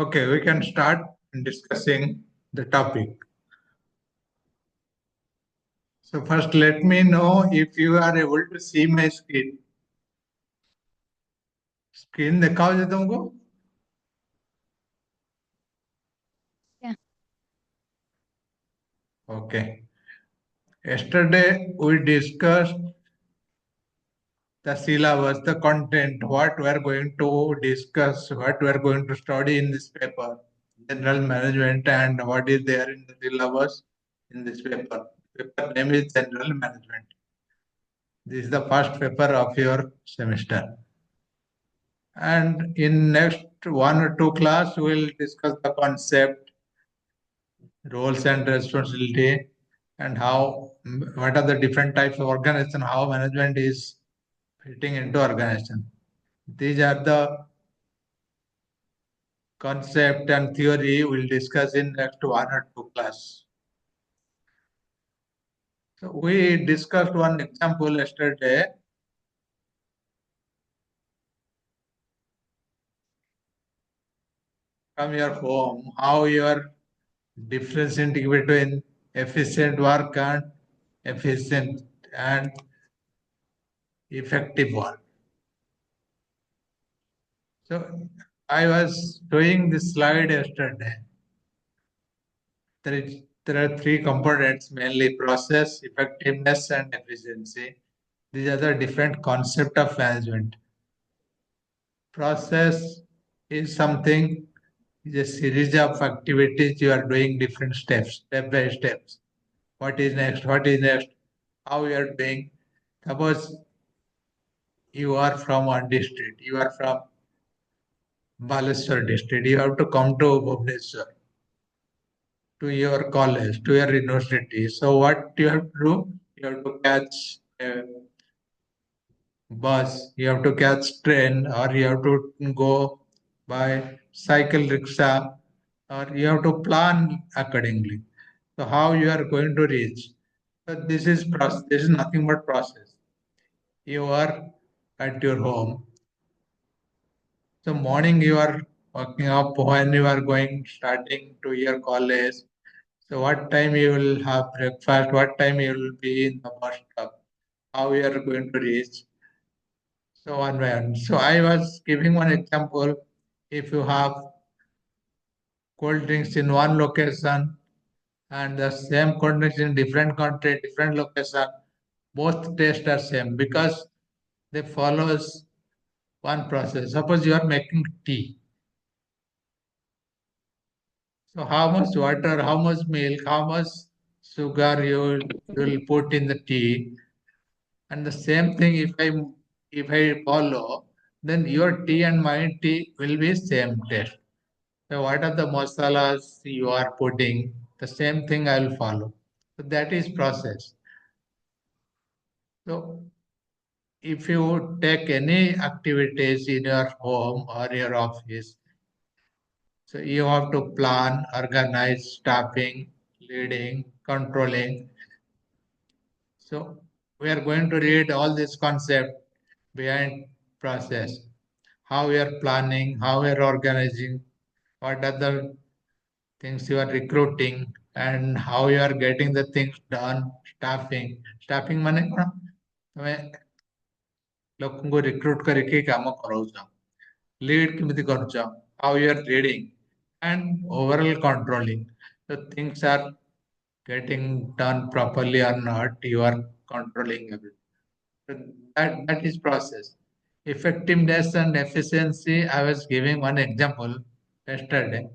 Okay, we can start discussing the topic. So first, let me know if you are able to see my screen. Screen दिखाओ जे तुमको. Yeah. Okay. Yesterday we discussed the syllabus, the content, what we are going to discuss, what we are going to study in this paper, general management, and what is there in the syllabus in this paper. Paper name is general management. This is the first paper of your semester. And in next one or two class, we'll discuss the concept, roles and responsibility, and how what are the different types of organization, how management is fitting into organization. These are the concept and theory we'll discuss in next one or two class. So we discussed one example yesterday. From your home, how your differentiating between efficient work and efficient and effective work. So I was showing this slide yesterday. There are three components, mainly process, effectiveness, and efficiency. These are the different concept of management. Process is something, is a series of activities you are doing different steps, step by steps. What is next? What is next? How you are doing? Suppose you are from one district, you are from Baleswar district, you have to come to Bhubaneswar, to your college, to your university. So what you have to do? You have to catch a bus, you have to catch train, or you have to go by cycle rickshaw, or you have to plan accordingly. So how you are going to reach? So this is process. This is nothing but process. You are at your home. So morning you are waking up when you are going starting to your college. So what time you will have breakfast? What time you will be in the bus stop? How you are going to reach? So one by one. So I was giving one example. If you have cold drinks in one location and the same cold drinks in different country, different location, both taste are same because they follows one process. Suppose you are making tea. So how much water, how much milk, how much sugar you will put in the tea, and the same thing if I follow, then your tea and my tea will be same taste. So what are the masalas you are putting? The same thing I will follow. So that is process. So if you take any activities in your home or your office, so you have to plan, organize, staffing, leading, controlling. So we are going to read all this concept behind process. How we are planning, how we are organizing, what are the things you are recruiting, and how you are getting the things done, staffing. Staffing माने कौन? तमे लोगों को recruit करके काम कराउछ. Lead केमिति करूछ? How you are leading and overall controlling. So things are getting done properly or not, you are controlling everything. So that is process. Effectiveness and efficiency, I was giving one example yesterday.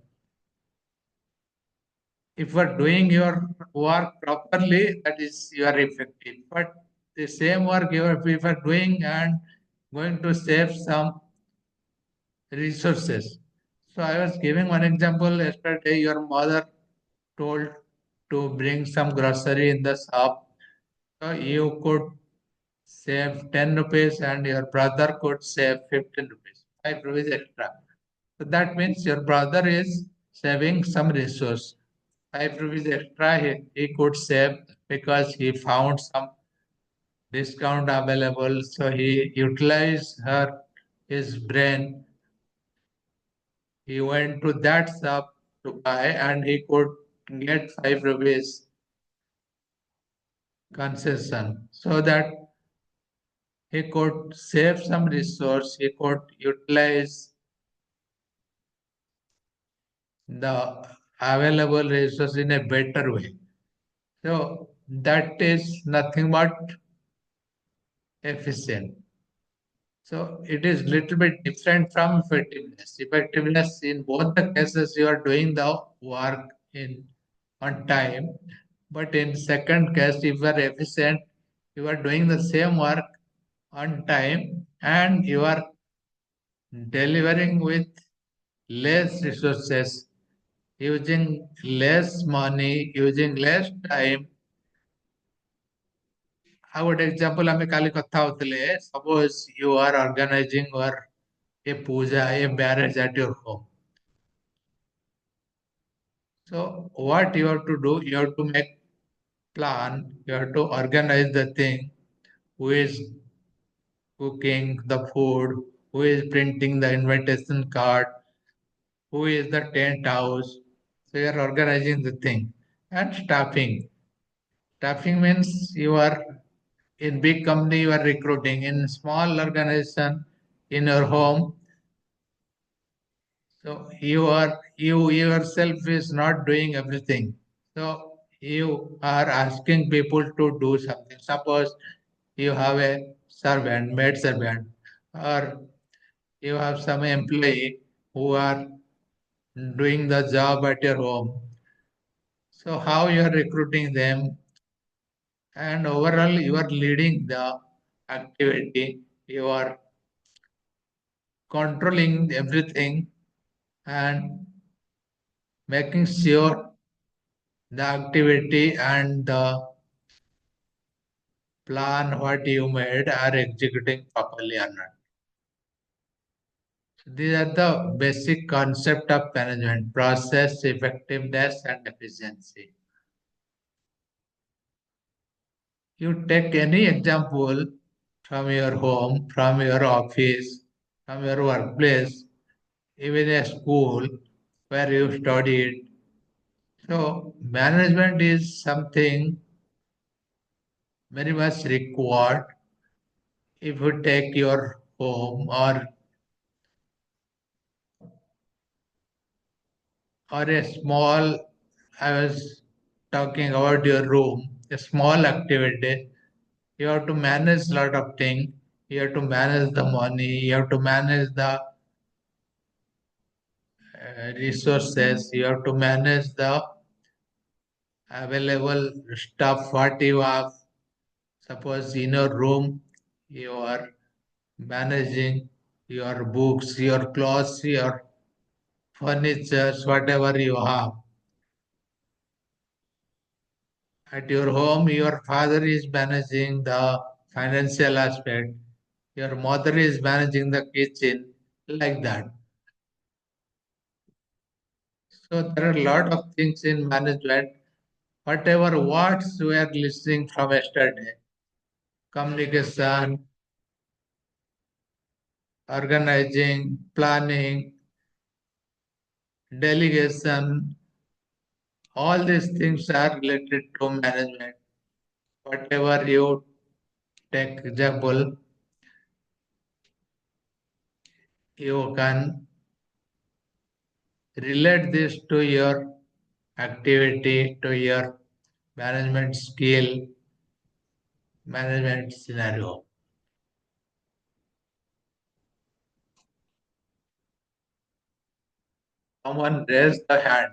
If you are doing your work properly, that is you are effective. But the same work if you are doing and going to save some resources. So I was giving one example yesterday. Your mother told to bring some grocery in the shop. So you could save 10 rupees and your brother could save 15 rupees, 5 rupees extra. So that means your brother is saving some resource. 5 rupees extra he could save because he found some discount available. So he utilized his brain He went to that shop to buy and he could get 5 rupees concession so that he could save some resource, he could utilize the available resource in a better way. So that is nothing but efficient. So it is little bit different from effectiveness. Effectiveness in both the cases you are doing the work in on time, but in second case if you are efficient, you are doing the same work on time and you are delivering with less resources, using less money, using less time. ଆଉ ଗୋଟେ example ଆମେ କାଲି କଥା ହଉଥିଲେ suppose you are organising your a puja, a marriage at your home. So what you have to do, you have to make plan, you have to organize the thing, who is cooking the food, who is printing the invitation card, who is the tent house. So you are organizing the thing. And staffing. Staffing means you are in big company you are recruiting. In small organization in your home, so you yourself is not doing everything. So you are asking people to do something. Suppose you have a servant, maid servant, or you have some employee who are doing the job at your home. So how you are recruiting them, and overall you are leading the activity. You are controlling everything and making sure the activity and the plan what you made are executing properly or not. So these are the basic concept of management: process, effectiveness, and efficiency. You take any example from your home, from your office, from your workplace, even a school where you studied. So management is something very much required. If you take your home or a small, I was talking about your room, a small activity, you have to manage lot of things. You have to manage the money, you have to manage the resources, you have to manage the available stuff what you have. Suppose in your room you are managing your books, your clothes, your furniture, whatever you have. At your home, your father is managing the financial aspect, your mother is managing the kitchen, like that. So there are a lot of things in management. Whatever words we are listening from yesterday, communication, organizing, planning, delegation, all these things are related to management. Whatever you take example, you can relate this to your activity, to your management skill, management scenario. Someone raised the hand.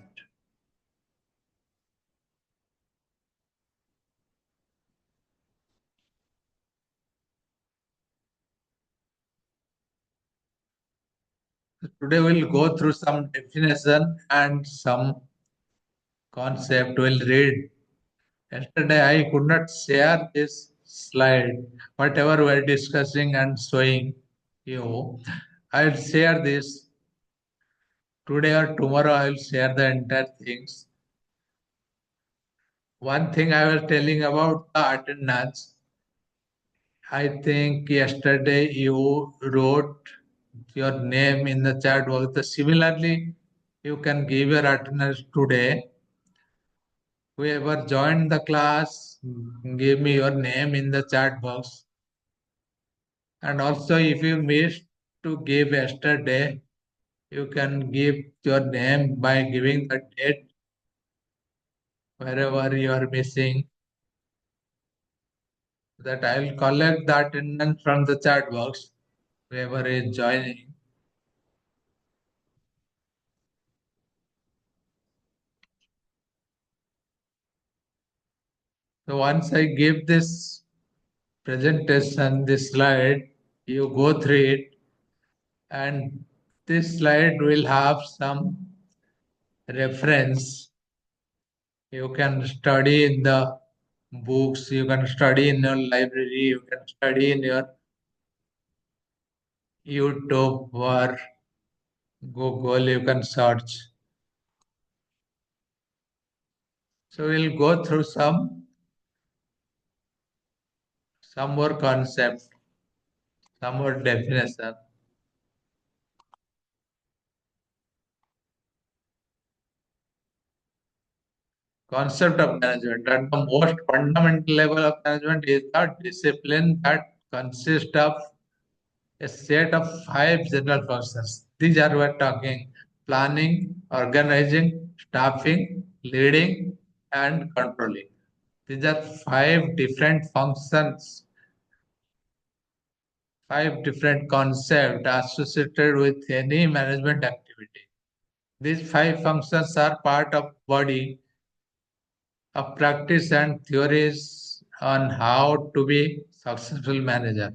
Today we'll go through some definition and some concept. We'll read. Yesterday I could not share this slide, whatever we're discussing and showing you. I'll share this today or tomorrow. I'll share the entire things. One thing I was telling about the attendance. I think yesterday you wrote your name in the chat box. Similarly, you can give your attendance today. Whoever joined the class, give me your name in the chat box. And also, if you missed to give yesterday, you can give your name by giving the date wherever you are missing. That I'll collect the attendance from the chat box, whoever is joining. So once I give this presentation, this slide, you go through it, and this slide will have some reference. You can study in the books, you can study in your library, you can study in your YouTube or Google, you can search. So we'll go through some more concept, some more definition. Concept of management. At the most fundamental level of management is the discipline that consists of a set of five general functions. These are we're talking planning, organizing, staffing, leading, and controlling. These are five different functions, five different concepts associated with any management activity. These five functions are part of body of practice and theories on how to be successful manager.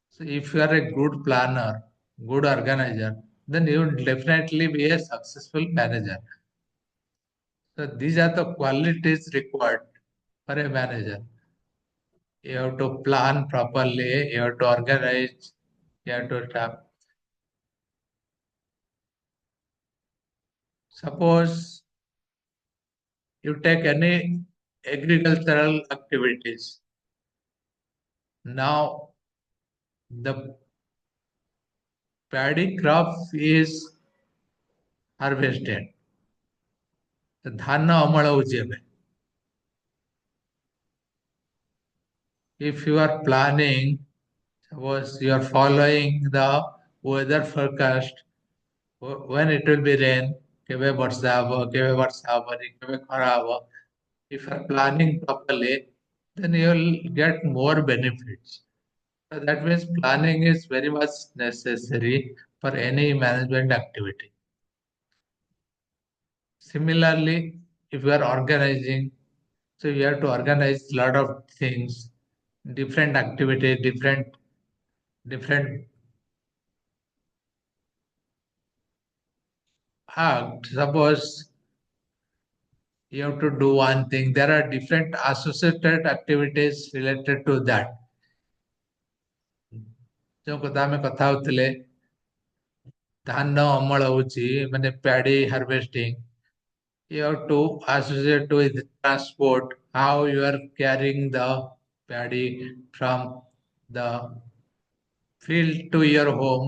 So if you are a good planner, good organizer, then you will definitely be a successful manager. So these are the qualities required for a manager. You have to plan properly, you have to organize, you have to staff. Suppose you take any agricultural activities. Now the paddy crop is harvested. ଧାନ ଅମଳ ହଉଛି ଏବେ. If you are planning, suppose you are following the weather forecast, when it will be rain, କେବେ ବର୍ଷା ହବ, କେବେ ବର୍ଷା ହବନି, କେବେ ଖରା ହବ. If you are planning properly, then you will get more benefits. So that means planning is very much necessary for any management activity. Similarly, if you are organizing, so you have to organize a lot of things, different activities, different acts. Suppose you have to do one thing. There are different associated activities related to that. जो କଥା ଆମେ କଥା ହଉଥିଲେ ଧାନ ଅମଳ ହଉଛି ମାନେ paddy harvesting. You have to associate with transport, how you are carrying the paddy from the field to your home,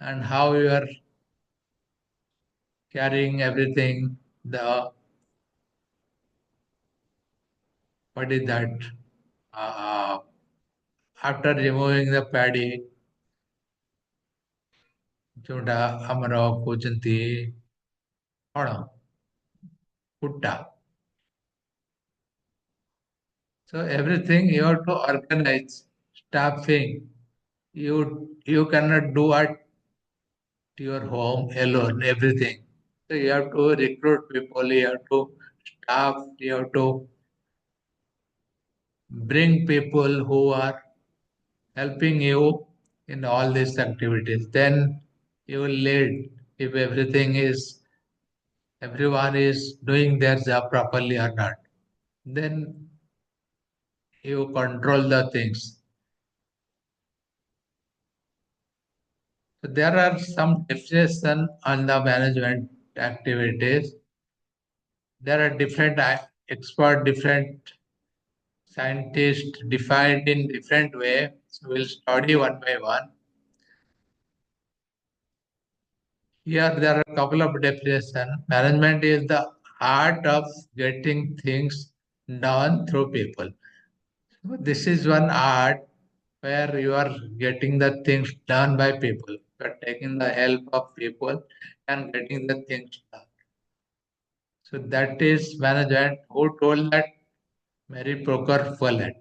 and how you are carrying everything. The what is that? Uh, After removing the paddy, जोटा ଆମର କହୁଛନ୍ତି କଣ କୁଟା. So everything you have to organize, staffing. You cannot do at your home alone everything. So you have to recruit people, you have to staff, you have to bring people who are helping you in all these activities. Then you will lead if everyone is doing their job properly or not. Then you control the things. So there are some definition on the management activities. There are different expert, different scientists defined in different way. So we'll study one by one. Here there are a couple of definitions. Management is the art of getting things done through people. So this is one art where you are getting the things done by people. You are taking the help of people and getting the things done. So that is management. Who told that? Mary Poker Follett.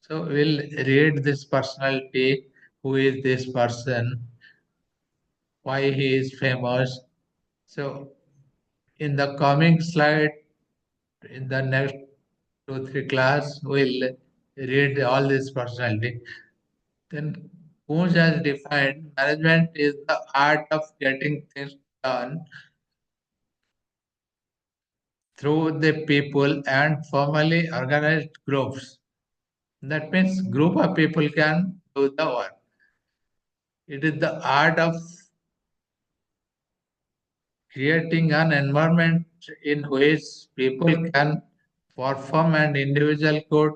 So we'll read this personality. Who is this person? Why he is famous? So in the coming slide, in the next 2 3 class, we'll read all this personality. Then Kunz has defined management is the art of getting things done through the people and formally organized groups. That means group of people can do the work. It is the art of creating an environment in which people can perform and individual could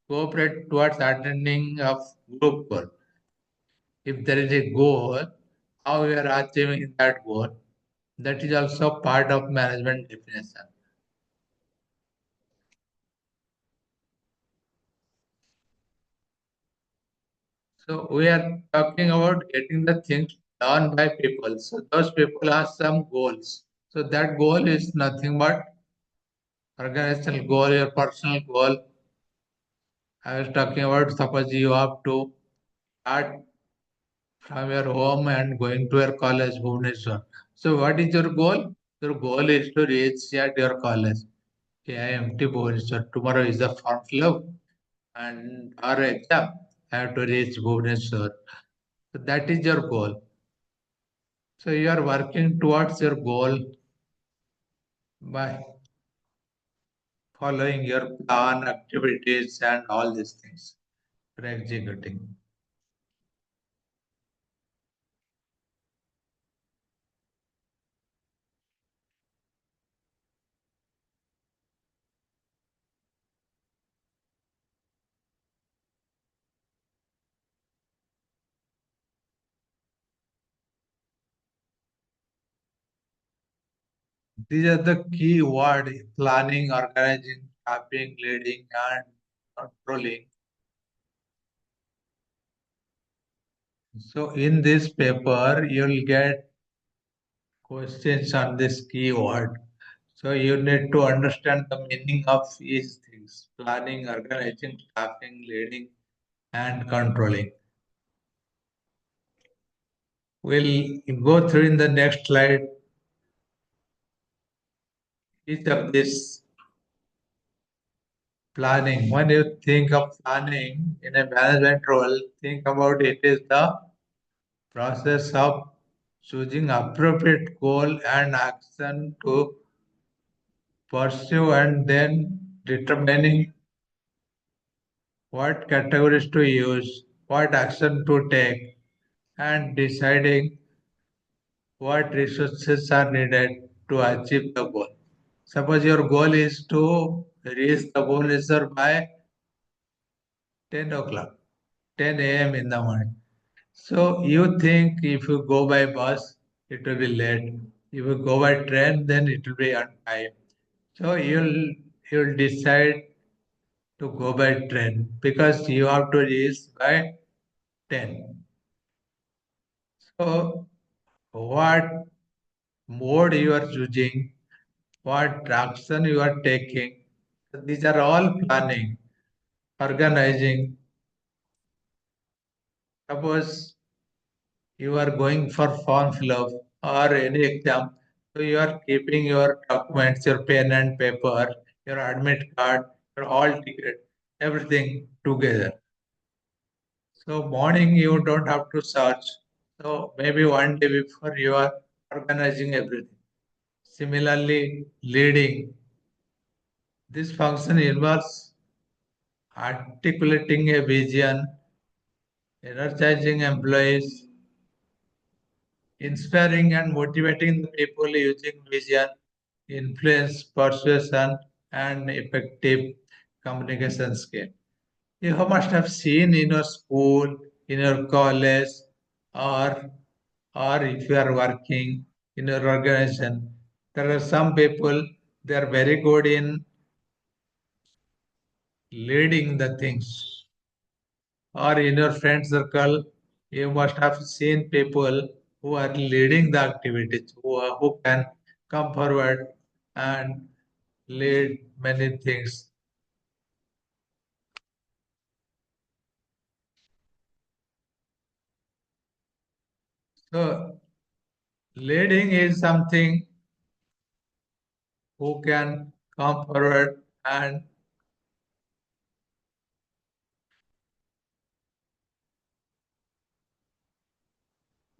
cooperate towards attaining of group goal. If there is a goal, how we are achieving that goal, that is also part of management definition. So we are talking about getting the things done by people. So those people have some goals. So that goal is nothing but organizational goal, your personal goal. I was talking about suppose you have to start from your home and going to your college, Bhubaneswar. So what is your goal? Your goal is to reach at your college. Okay, I am T Bhubaneswar. Tomorrow is the form fill up and our exam. I have to reach Bhubaneswar. So that is your goal. So you are working towards your goal by following your plan, activities, and all these things for executing. These are the key words: planning, organizing, staffing, leading, and controlling. So in this paper, you'll get questions on this keyword. So you need to understand the meaning of these things: planning, organizing, staffing, leading, and controlling. We'll go through in the next slide each of this planning. When you think of planning in a management role, think about it is the process of choosing appropriate goal and action to pursue and then determining what categories to use, what action to take, and deciding what resources are needed to achieve the goal. Suppose your goal is to reach the Bhubaneswar by 10 o'clock, 10 a.m. in the morning. So you think if you go by bus, it will be late. If you go by train, then it will be on time. So you'll decide to go by train because you have to reach by 10. So what mode you are choosing, what action you are taking, these are all planning, organizing. Suppose you are going for form fill up or any exam, so you are keeping your documents, your pen and paper, your admit card, your hall ticket, everything together. So morning you don't have to search. So maybe one day before you are organizing everything. Similarly, leading. This function involves articulating a vision, energizing employees, inspiring and motivating the people using vision, influence, persuasion, and effective communication skill. You must have seen in your school, in your college, or or if you are working in your organization, there are some people they are very good in leading the things. Or in your friend circle, you must have seen people who are leading the activities, who can come forward and lead many things. So leading is something who can come forward and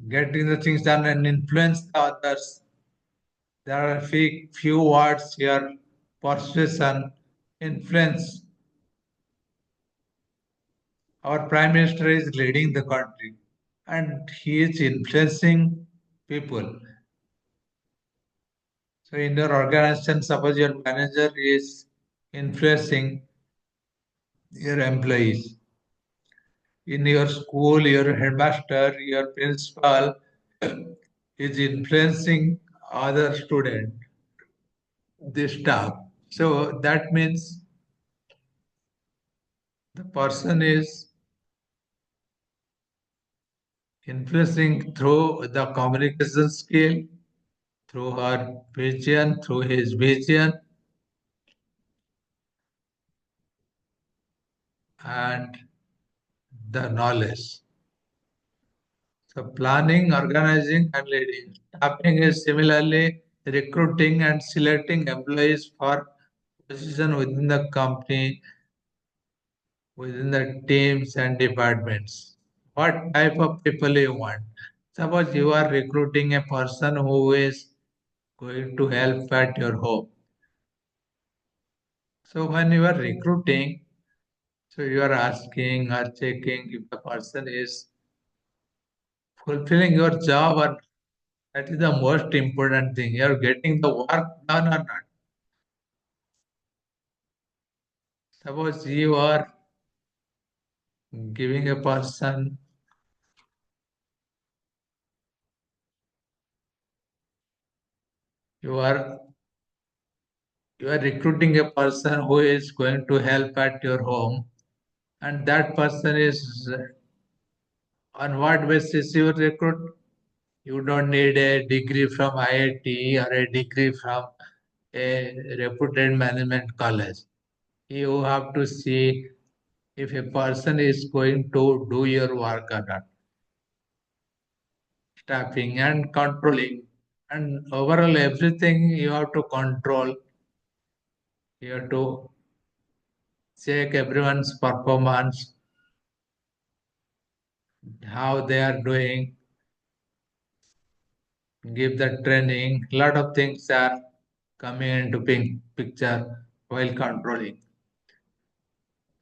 getting the things done and influence the others. There are few words here: persuasion, influence. Our prime minister is leading the country and he is influencing people. So in your organization, suppose your manager is influencing your employees. In your school, your headmaster, your principal is influencing other student, the staff. So that means the person is influencing through the communication skill, through her vision, through his vision, and the knowledge. So planning, organizing, and leading. Staffing is similarly recruiting and selecting employees for position within the company, within the teams and departments. What type of people you want? Suppose you are recruiting a person who is going to help at your home. So when you are recruiting, so you are asking or checking if the person is fulfilling your job, or that is the most important thing. You are getting the work done or not. Suppose you are giving a person, you are you are recruiting a person who is going to help at your home, and that person is on what basis you recruit? You don't need a degree from IIT or a degree from a reputed management college. You have to see if a person is going to do your work or not. Staffing and controlling, and overall everything you have to control. You have to check everyone's performance, how they are doing, give the training. Lot of things are coming into picture while controlling,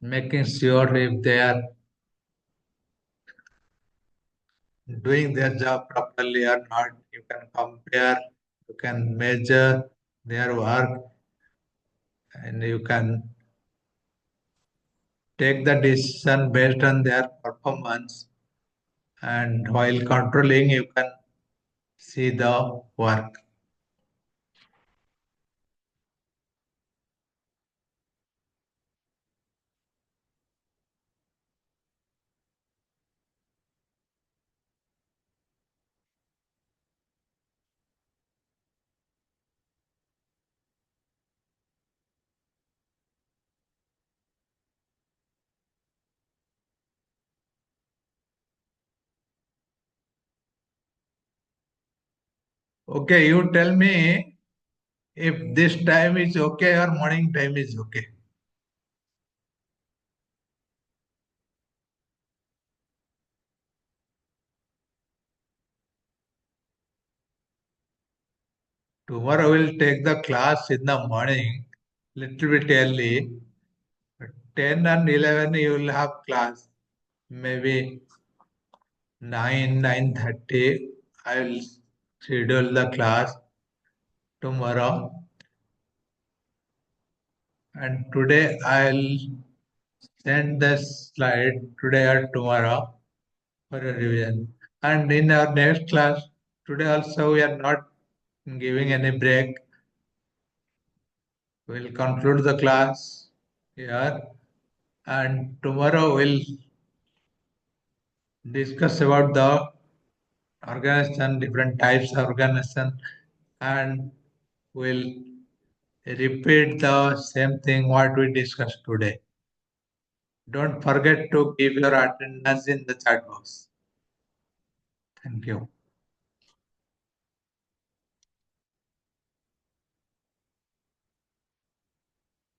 making sure if they are doing their job properly or not. You can compare, you can measure their work, and you can take the decision based on their performance. And while controlling, you can see the work. Okay, you tell me if this time is okay or morning time is okay. Tomorrow we'll take the class in the morning, little bit early. 10 and 11 you will have class. Maybe 9, 9:30 I will schedule the class tomorrow. And today I'll send the slide today or tomorrow for a revision. And in our next class, today also we are not giving any break. We'll conclude the class here, and tomorrow we'll discuss about the organization, different types of organization, and we'll repeat the same thing what we discussed today. Don't forget to give your attendance in the chat box. Thank you.